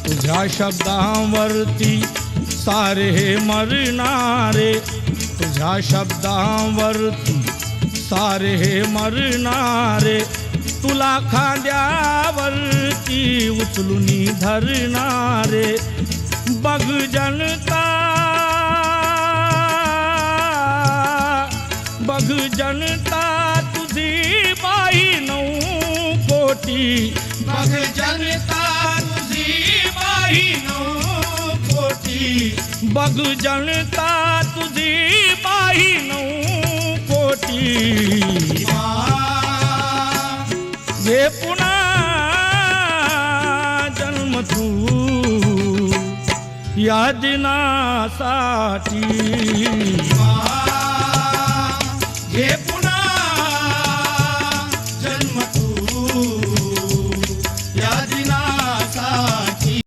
तुझ्या शब्दांवरती सारे मरणारे, तुझ्या शब्दांवरती सारे मरणारे, तुला खांद्यावरती उचलून धरणारे. बघ जनता, बघ जनता तुझी बाई 9 कोटी. बघ जनता तुझी बाई 9 कोटी. बघ जनता तुझी बाई 9 कोटी. ये पुन्हा जन्म तू या दिनासाठी. हे